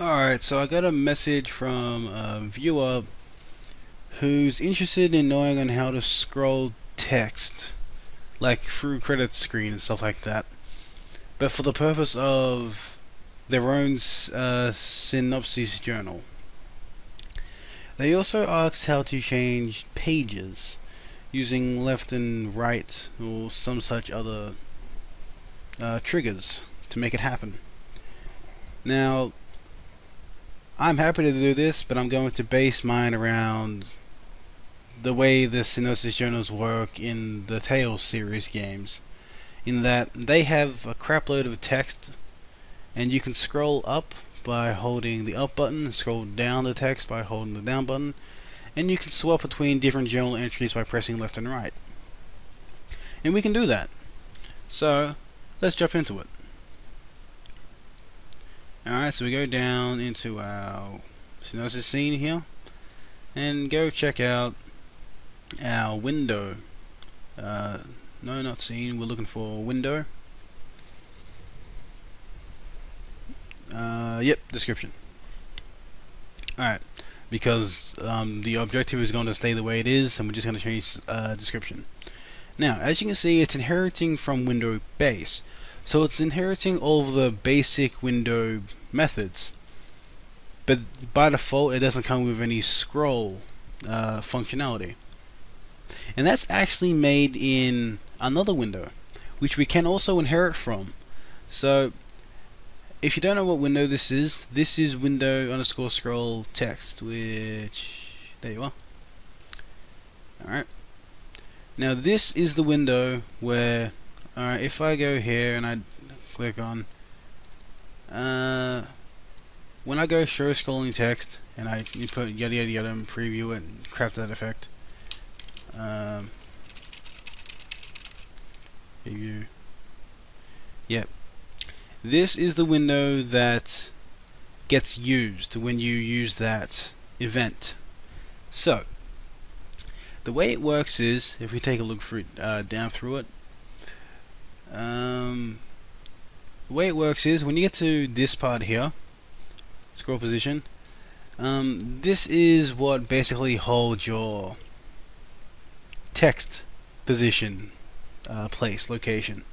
Alright, so I got a message from a viewer who's interested in knowing on how to scroll text, like through credits screen and stuff like that, but for the purpose of their own synopsis journal. They also asked how to change pages using left and right or some such other triggers to make it happen. Now, I'm happy to do this, but I'm going to base mine around the way the Synosis journals work in the Tales series games, in that they have a crapload of text, and you can scroll up by holding the up button, scroll down the text by holding the down button, and you can swap between different journal entries by pressing left and right. And we can do that. So, let's jump into it. Alright, so we go down into our Synosis scene here, and go check out our window. No, not scene, we're looking for window. Yep, description. Alright, because the objective is going to stay the way it is, and we're just going to change description. Now, as you can see, it's inheriting from window base. So it's inheriting all of the basic window methods, but by default it doesn't come with any scroll functionality. And that's actually made in another window, which we can also inherit from. So if you don't know what window this is window underscore scroll text, which, there you are. Alright. Now this is the window where, if I go here and I click on, when I go show scrolling text and I put yada yada yada and preview it and crap to that effect, preview, yep, this is the window that gets used when you use that event. So the way it works is, if we take a look through it, down through it, the way it works is when you get to this part here, scroll position, this is what basically holds your text position, place, location.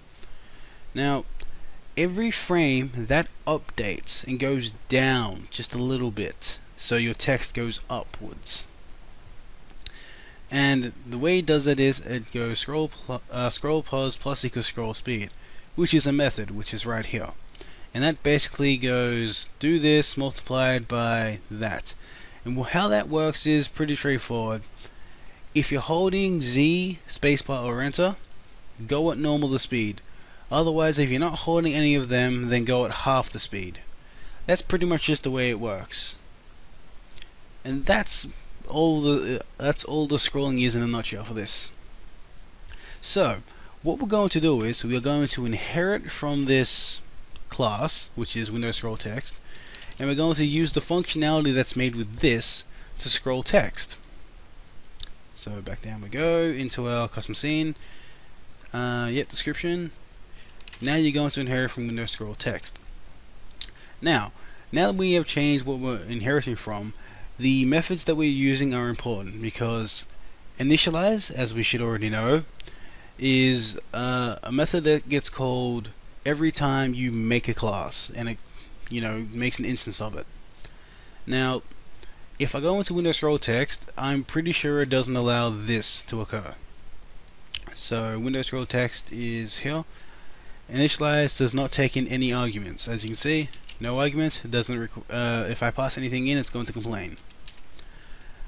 Now every frame that updates and goes down just a little bit, so your text goes upwards. And the way it does that is it goes scroll pause plus equals scroll speed, which is a method, which is right here. And that basically goes do this multiplied by that. And how that works is pretty straightforward. If you're holding Z, spacebar or enter, go at normal the speed. Otherwise, if you're not holding any of them, then go at half the speed. That's pretty much just the way it works. And that's all the scrolling is in a nutshell for this. So what we're going to do is we are going to inherit from this class, which is window scroll text, and we're going to use the functionality that's made with this to scroll text. So back down we go into our custom scene. Yep, description. Now you're going to inherit from window scroll text. Now that we have changed what we're inheriting from, the methods that we're using are important, because initialize, as we should already know, is a method that gets called every time you make a class, and it makes an instance of it. Now if I go into window scroll text, I'm pretty sure it doesn't allow this to occur. So window scroll text is here. Initialize does not take in any arguments. As you can see, no argument. It doesn't if I pass anything in, it's going to complain.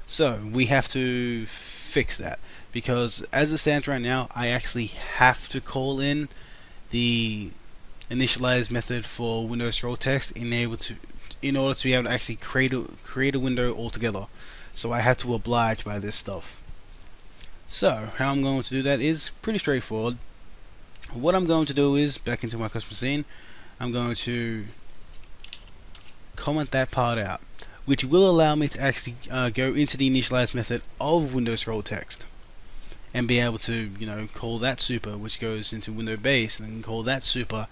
So we have to fix that, because as it stands right now, I actually have to call in the initialize method for window scroll text in order to be able to actually create a window altogether. So I have to oblige by this stuff. So how I'm going to do that is pretty straightforward. What I'm going to do is, back into my custom scene, I'm going to comment that part out, which will allow me to actually go into the initialize method of window scroll text and be able to call that super, which goes into window base, and then call that super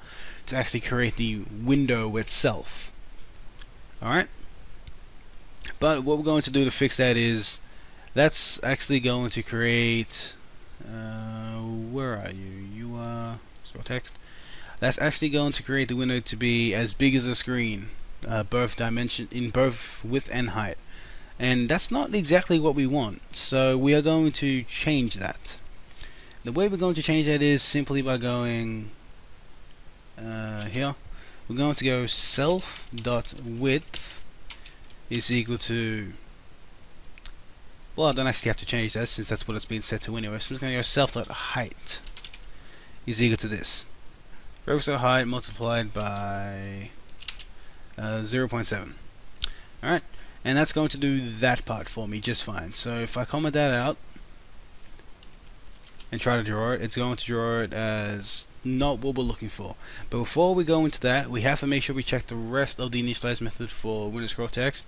to actually create the window itself. Alright, but what we're going to do to fix that is that's actually going to create where are you? You are scroll text. That's actually going to create the window to be as big as the screen, both dimension in both width and height, and that's not exactly what we want. So we are going to change that. The way we're going to change that is simply by going here. We're going to go self.width is equal to, well, I don't actually have to change that since that's what it's been set to anyway. So I'm just going to go self.height is equal to this. Vertical height multiplied by 0.7. Alright, and that's going to do that part for me just fine. So if I comment that out and try to draw it, it's going to draw it as not what we're looking for. But before we go into that, we have to make sure we check the rest of the initialize method for window scroll text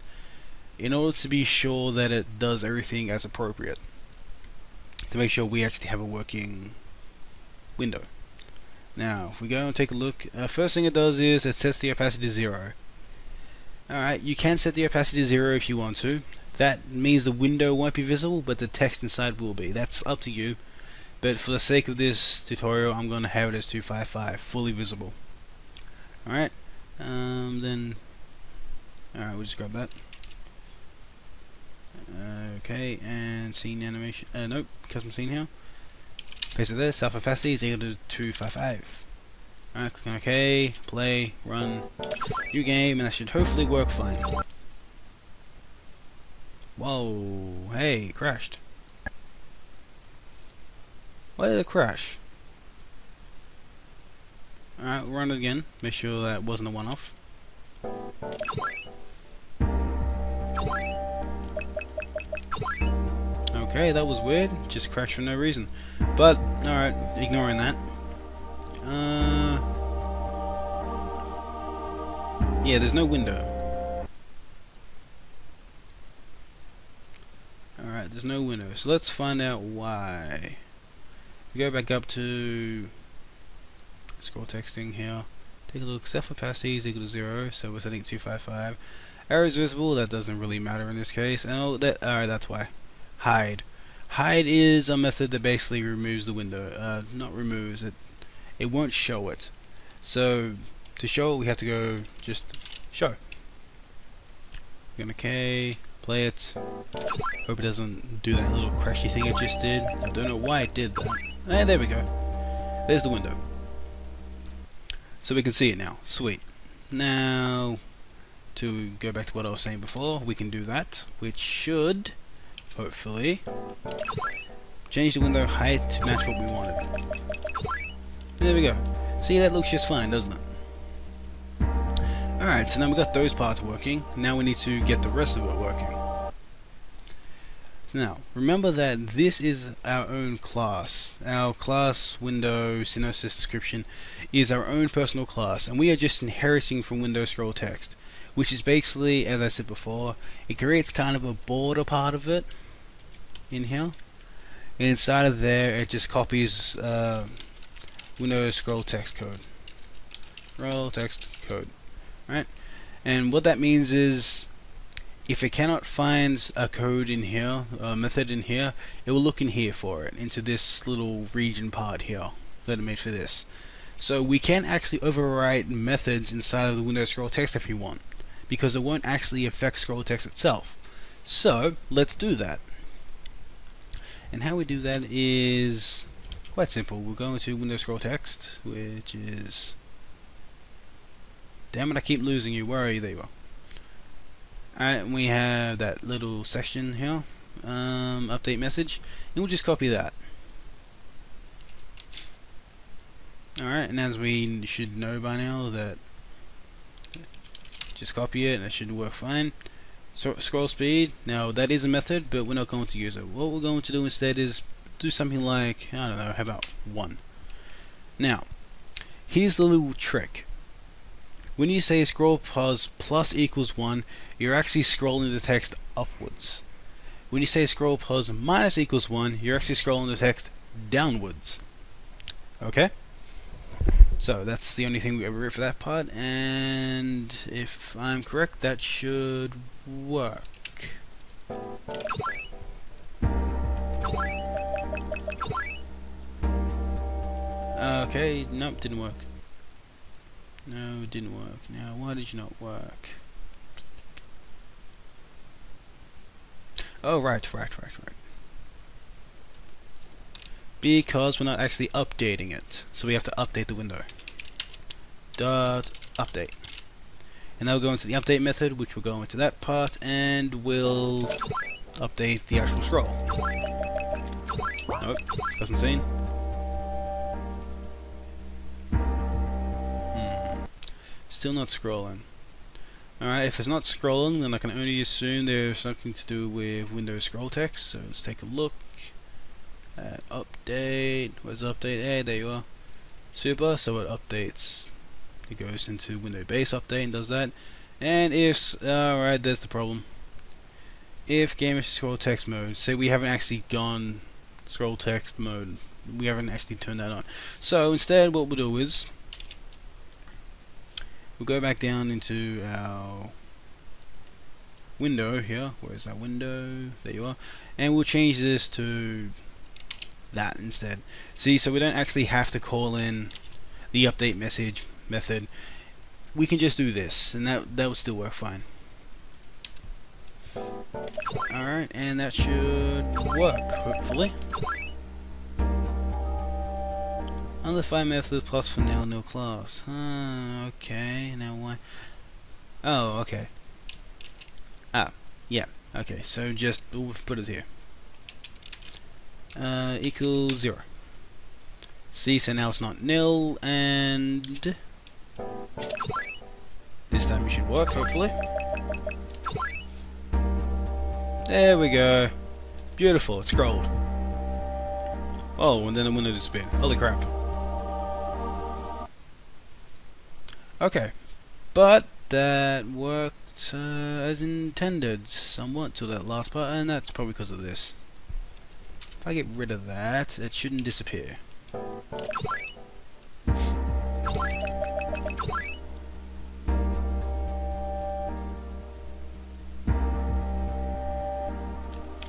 in order to be sure that it does everything as appropriate, to make sure we actually have a working window. Now if we go and take a look, first thing it does is it sets the opacity to 0. Alright, you can set the opacity to 0 if you want to. That means the window won't be visible, but the text inside will be. That's up to you. But for the sake of this tutorial, I'm going to have it as 255, fully visible. Alright, then, alright, we'll just grab that. Okay, and scene animation, nope, custom scene here. Paste it there, self opacity is equal to 255. Alright, click on OK, play, run, new game, and that should hopefully work fine. Whoa, hey, it crashed. Why did it crash? Alright, we'll run it again, make sure that wasn't a one-off. Okay, that was weird, just crashed for no reason. But, alright, ignoring that. Yeah, there's no window. Alright, there's no window. So let's find out why. We go back up to scroll texting here. Take a look. Self opacity is equal to 0, so we're setting 255. Error is visible. That doesn't really matter in this case. Oh, that alright. That's why. Hide. Hide is a method that basically removes the window. Not removes it. It won't show it. So to show it, we have to go just show. We're gonna OK, play it. Hope it doesn't do that little crashy thing it just did. I don't know why it did that. And there we go. There's the window. So we can see it now. Sweet. Now to go back to what I was saying before, we can do that, which should hopefully change the window height to match what we wanted. There we go. See, that looks just fine, doesn't it? Alright, so now we got those parts working. Now we need to get the rest of it working. So now, remember that this is our own class. Our class window Synosis description is our own personal class, and we are just inheriting from window scroll text, which is basically, as I said before, it creates kind of a border part of it in here. And inside of there, it just copies Windows scroll text code. Scroll text code. Right? And what that means is if it cannot find a code in here, a method in here, it will look in here for it, into this little region part here that I made for this. So we can actually overwrite methods inside of the Windows scroll text if you want, because it won't actually affect scroll text itself. So let's do that. And how we do that is quite simple. We're going to Windows scroll text, which is, damn it, I keep losing you. Where are you? There you are. Alright, we have that little section here, update message, and we'll just copy that. Alright, and as we should know by now, that just copy it and it should work fine. So scroll speed, now that is a method, but we're not going to use it. What we're going to do instead is do something like, I don't know, how about 1. Now, here's the little trick. When you say scroll pause plus equals 1, you're actually scrolling the text upwards. When you say scroll pause minus equals 1, you're actually scrolling the text downwards. Okay? So that's the only thing we ever wrote for that part, and if I'm correct, that should work. Okay, nope, didn't work. No, it didn't work. Now, why did you not work? Oh, right. Because we're not actually updating it. So we have to update the window. Dot update. And now we'll go into the update method, which will go into that part, and we'll update the actual scroll. Nope, wasn't seen. Still not scrolling. Alright, if it's not scrolling, then I can only assume there's something to do with Windows scroll text. So let's take a look at update. Where's update? Hey, there you are. Super, so it updates. It goes into Windows base update and does that. And if, alright, there's the problem. If game is scroll text mode, say we haven't actually gone scroll text mode, we haven't actually turned that on. So instead, what we'll do is we'll go back down into our window here. Where's that window? There you are. And we'll change this to that instead. See, so we don't actually have to call in the update message method. We can just do this, and that will still work fine. Alright, and that should work, hopefully. Undefined method plus for now no class. Okay, now why? Oh, okay. Ah, yeah, okay, so just we'll put it here. Equals 0. See, so now it's not nil, and this time it should work, hopefully. There we go. Beautiful, it scrolled. Oh, and then the window disappeared. Holy crap. Okay, but that worked as intended somewhat to that last part, and that's probably because of this. If I get rid of that, it shouldn't disappear.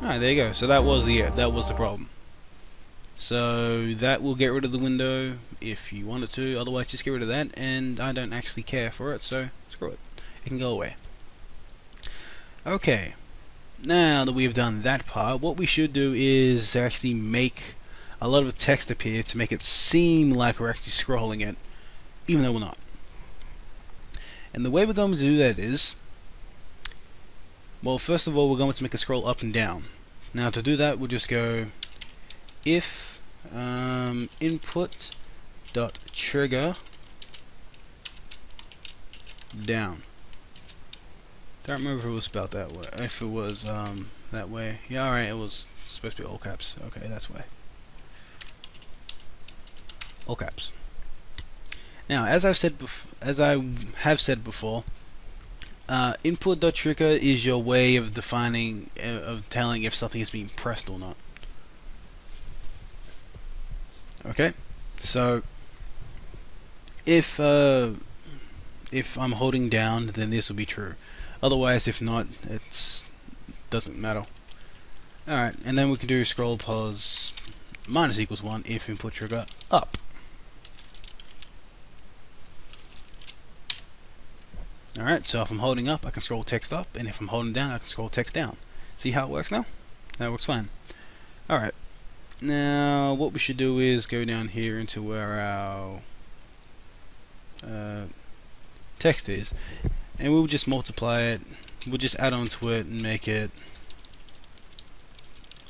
Alright, there you go. So that was the problem. So that will get rid of the window if you want it to, otherwise just get rid of that, and I don't actually care for it, so screw it. It can go away. Okay, now that we've done that part, what we should do is actually make a lot of text appear to make it seem like we're actually scrolling it, even though we're not. And the way we're going to do that is, well, first of all, we're going to make a scroll up and down. Now to do that, we'll just go if input dot trigger down. Don't remember if it was spelled that way. If it was that way, yeah, alright, it was supposed to be all caps. Okay, that's why. All caps. Now, as I have said before, input.trigger is your way of defining, of telling if something is being pressed or not. Okay, so if I'm holding down, then this will be true. Otherwise, if not, it doesn't matter. Alright, and then we can do scroll pause minus equals 1 if input trigger up. Alright, so if I'm holding up, I can scroll text up, and if I'm holding down, I can scroll text down. See how it works now? That works fine. Alright, now what we should do is go down here into where our text is, and we'll just multiply it. We'll just add on to it and make it,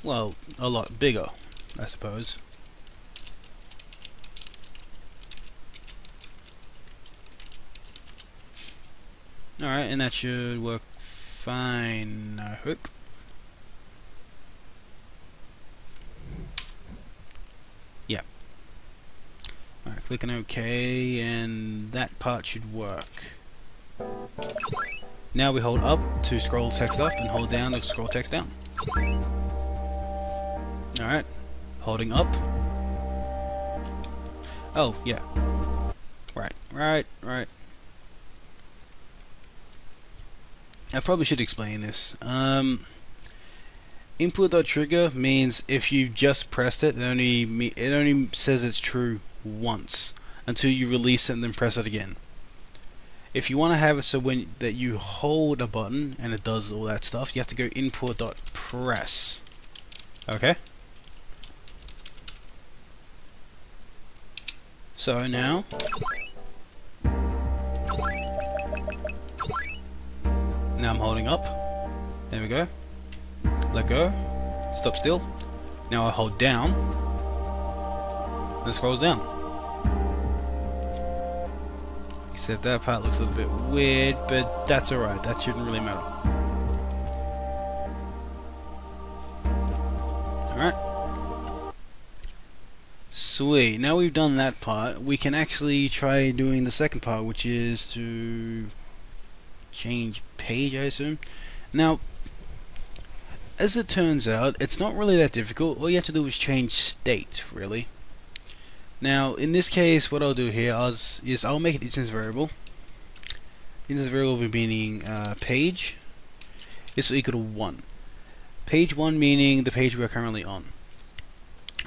well, a lot bigger, I suppose. Alright, and that should work fine, I hope. Yeah. Alright, clicking OK, and that part should work. Now we hold up to scroll text up and hold down to scroll text down. Alright, holding up. Oh, yeah. Right. I probably should explain this. Input.trigger means if you just pressed it, it only says it's true once until you release it and then press it again. If you want to have it so that you hold a button and it does all that stuff, you have to go input.press. Okay? So now I'm holding up. There we go. Let go. Stop still. Now I hold down. And it scrolls down. Except that part looks a little bit weird, but that's alright. That shouldn't really matter. Alright. Sweet. Now we've done that part, we can actually try doing the second part, which is to change page, I assume. Now, as it turns out, it's not really that difficult. All you have to do is change state, really. Now, in this case, what I'll do here is I'll make an instance variable. Instance variable will be meaning page. This will equal to 1. Page 1 meaning the page we are currently on.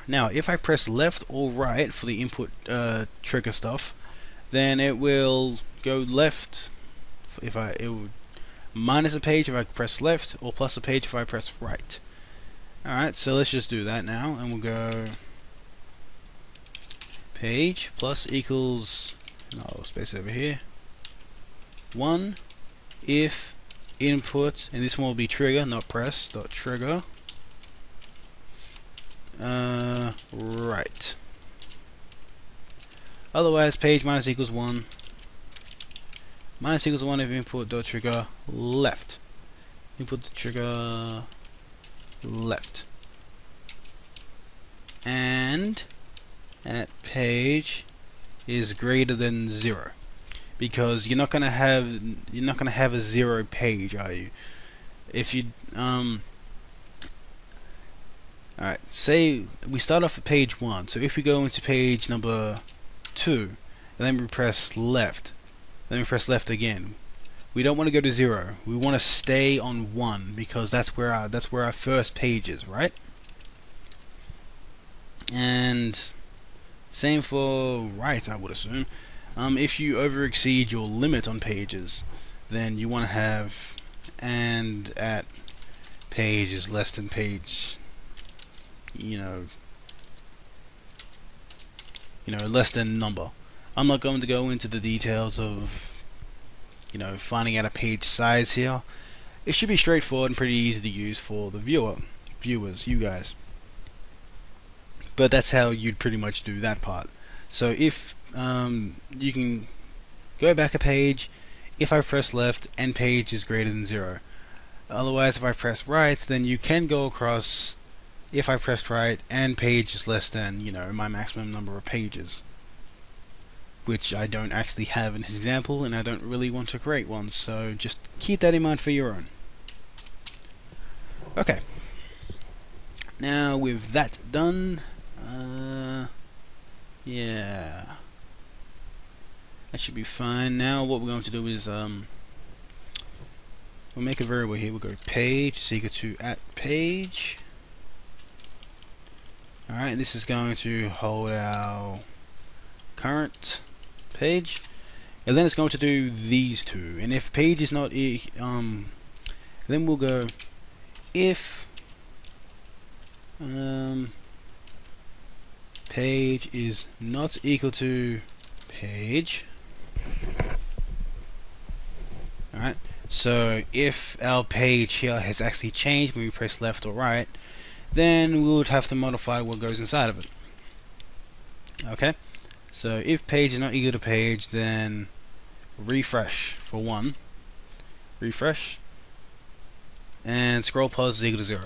Now, if I press left or right for the input trigger stuff, then it will go left. It will minus a page if I press left, or plus a page if I press right. Alright, so let's just do that now, and we'll go page plus equals, no space over here, 1 if input, and this one will be trigger, not press, dot trigger, right. Otherwise, page minus equals 1. Minus equals 1 if input dot trigger left. Input the trigger left. And at page is greater than 0, because you're not gonna have a 0 page, are you? If you alright, say we start off at page 1, so if we go into page number 2 and then we press left, then we press left again, we don't want to go to 0. We want to stay on 1, because that's where our first page is, right? And same for right, I would assume. If you overexceed your limit on pages, then you want to have and at page is less than page, less than number. I'm not going to go into the details of finding out a page size here. It should be straightforward and pretty easy to use for the viewers, you guys. But that's how you'd pretty much do that part. So if you can go back a page if I press left and page is greater than 0. Otherwise, if I press right, then you can go across if I pressed right and page is less than my maximum number of pages, which I don't actually have in this example, and I don't really want to create one, so just keep that in mind for your own. Okay, now with that done, yeah, that should be fine. Now what we're going to do is we'll make a variable here. We'll go page is equal to at page. Alright, this is going to hold our current page, and then it's going to do these two. And if page is not then we'll go if page is not equal to page. Alright, so if our page here has actually changed when we press left or right, then we would have to modify what goes inside of it. Okay, so if page is not equal to page, then refresh for 1, refresh, and scroll pause is equal to 0.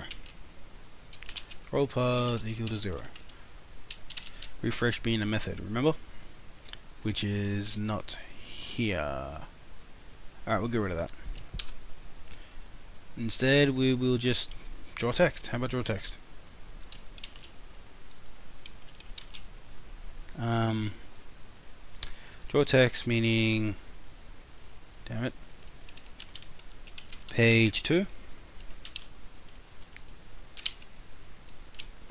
Scroll pause equal to 0. Refresh being a method, remember? Which is not here. Alright, we'll get rid of that. Instead, we will just draw text. How about draw text? Draw text meaning, damn it, page 2.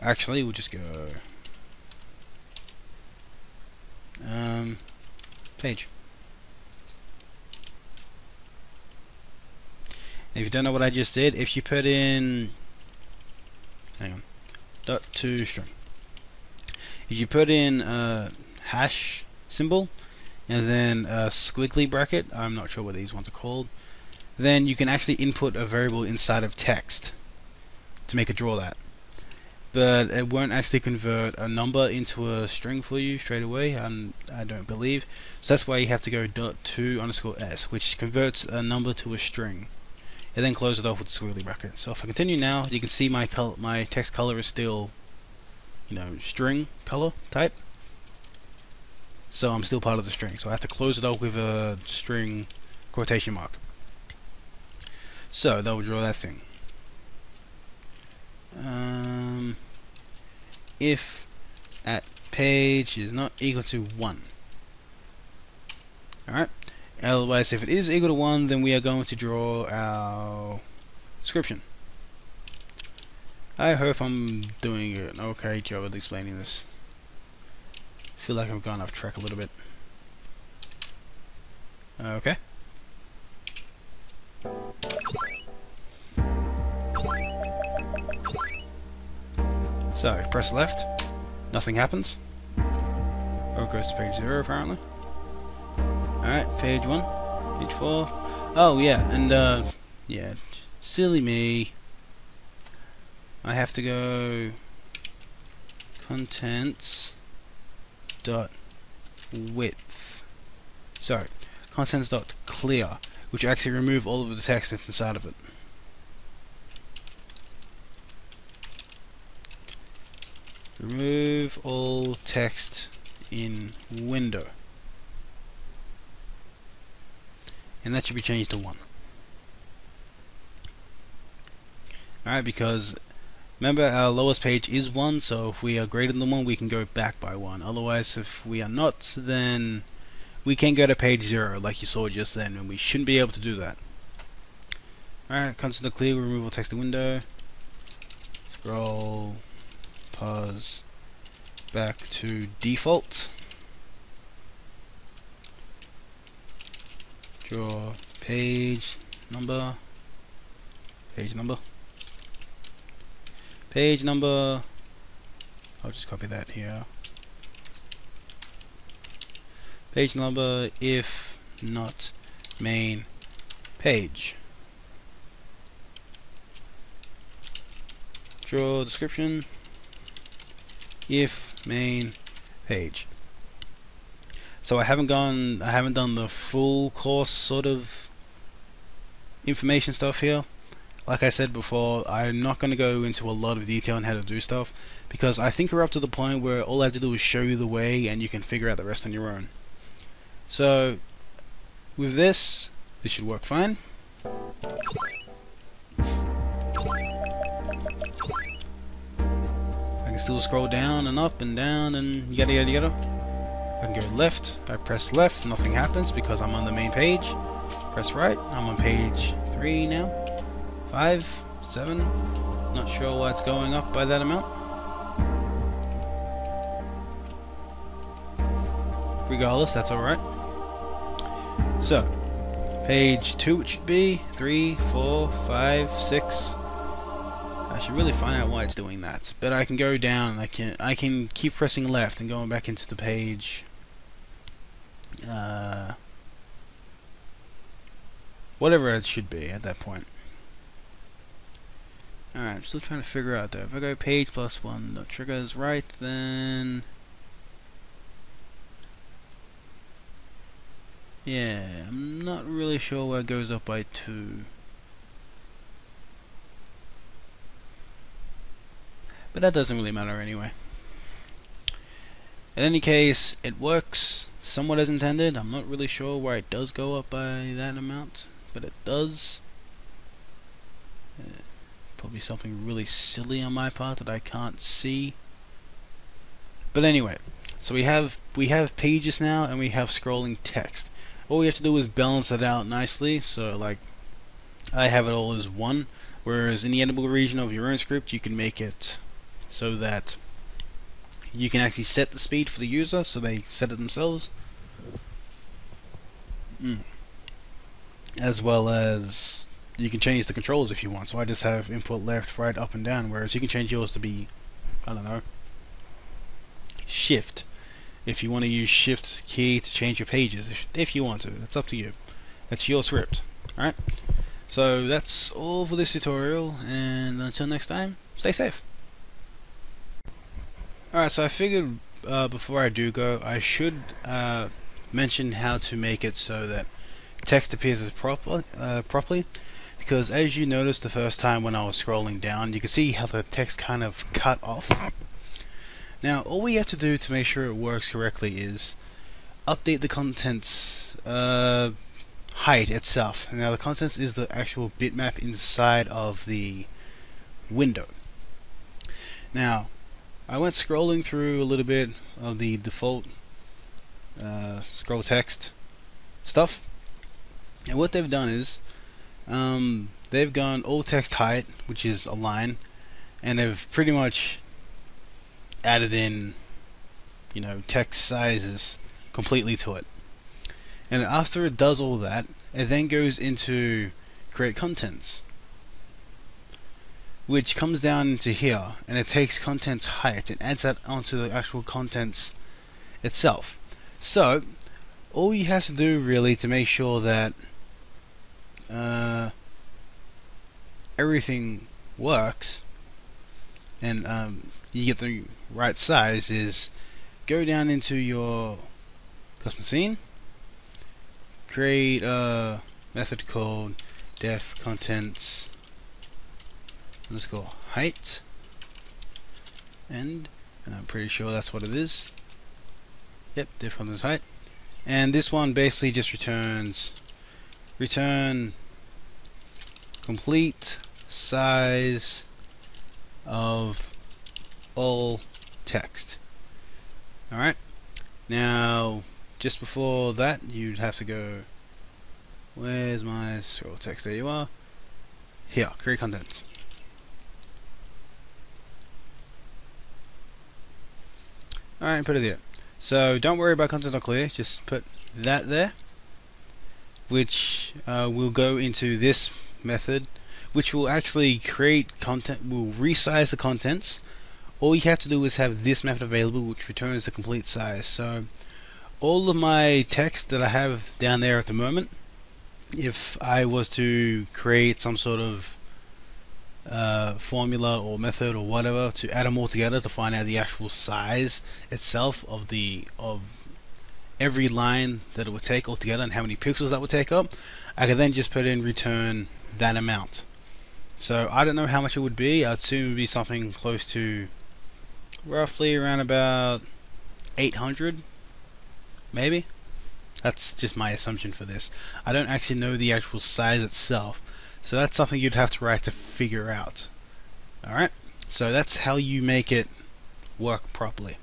Actually, we'll just go page. And if you don't know what I just did, if you put in, hang on, .to string. If you put in a hash symbol and then a squiggly bracket, I'm not sure what these ones are called, then you can actually input a variable inside of text to make it draw that. But it won't actually convert a number into a string for you straight away, I don't believe. So that's why you have to go .to_s, which converts a number to a string, and then close it off with the squiggly bracket. So if I continue now, you can see my text color is still, string color type. So I'm still part of the string. So I have to close it off with a string quotation mark. So that will draw that thing. If at page is not equal to 1. Alright. Otherwise, if it is equal to 1, then we are going to draw our description. I hope I'm doing an okay job of explaining this. I feel like I've gone off track a little bit. Okay. So, press left, nothing happens. Or it goes to page 0 apparently. Alright, page 1, page 4. Oh yeah, and yeah, silly me. I have to go contents dot width. Sorry, contents dot clear, which will actually remove all of the text that's inside of it. Remove all text in window. And that should be changed to 1. Alright, because remember our lowest page is 1, so if we are greater than 1 we can go back by 1. Otherwise, if we are not, then we can go to page 0 like you saw just then, and we shouldn't be able to do that. Alright, constant clear, remove all text in window. Scroll, pause, back to default. Draw page number, page number. I'll just copy that here. Page number if not main page. Draw description if main page. So I haven't done the full course sort of information stuff here. Like I said before, I'm not going to go into a lot of detail on how to do stuff, because I think we're up to the point where all I have to do is show you the way and you can figure out the rest on your own. So with this should work fine. I can still scroll down and up and down and yada yada yada. I can go left, I press left, nothing happens because I'm on the main page. Press right, I'm on page 3 now. 5, 7, not sure why it's going up by that amount. Regardless, that's alright. So, page 2 it should be, 3, 4, 5, 6. I should really find out why it's doing that. But I can go down, I can keep pressing left and going back into the page. Whatever it should be at that point. Alright, I'm still trying to figure out though. If I go page +1, the trigger is right, then yeah, I'm not really sure where it goes up by 2. But that doesn't really matter anyway. In any case, it works somewhat as intended. I'm not really sure why it does go up by that amount, but it does. Probably something really silly on my part that I can't see. But anyway, So we have pages now, and we have scrolling text. All we have to do is balance it out nicely. So like I have it all as 1, whereas in the editable region of your own script you can make it so that you can actually set the speed for the user, so they set it themselves. As well as you can change the controls if you want. So I just have input left, right, up and down, whereas you can change yours to be, I don't know, shift. If you want to use shift key to change your pages, if you want to, it's up to you. It's your script. Alright, so that's all for this tutorial, and until next time, stay safe. Alright, so I figured before I do go, I should mention how to make it so that text appears as properly, because as you noticed the first time when I was scrolling down, you can see how the text kind of cut off. Now all we have to do to make sure it works correctly is update the contents height itself. Now the contents is the actual bitmap inside of the window. Now I went scrolling through a little bit of the default scroll text stuff, and what they've done is they've gone all text height, which is a line, and they've pretty much added in, you know, text sizes completely to it. And after it does all that, it then goes into create contents, which comes down into here, and it takes contents height and adds that onto the actual contents itself. So all you have to do really to make sure that everything works and you get the right size is go down into your custom scene, create a method called def contents underscore height, and I'm pretty sure that's what it is. Yep, def contents height, and this one basically just return complete size of all text. Alright, now just before that you'd have to go, where's my scroll text, there you are, here, create contents. Alright, put it there. So don't worry about content not clear, just put that there, which will go into this method, which will actually create content, will resize the contents. All you have to do is have this method available, which returns the complete size. So all of my text that I have down there at the moment, if I was to create some sort of formula or method or whatever to add them all together to find out the actual size itself of every line that it would take altogether and how many pixels that would take up, I could then just put in return that amount. So I don't know how much it would be. I'd assume it would be something close to roughly around about 800 maybe. That's just my assumption for this. I don't actually know the actual size itself, so that's something you'd have to write to figure out. Alright, so that's how you make it work properly.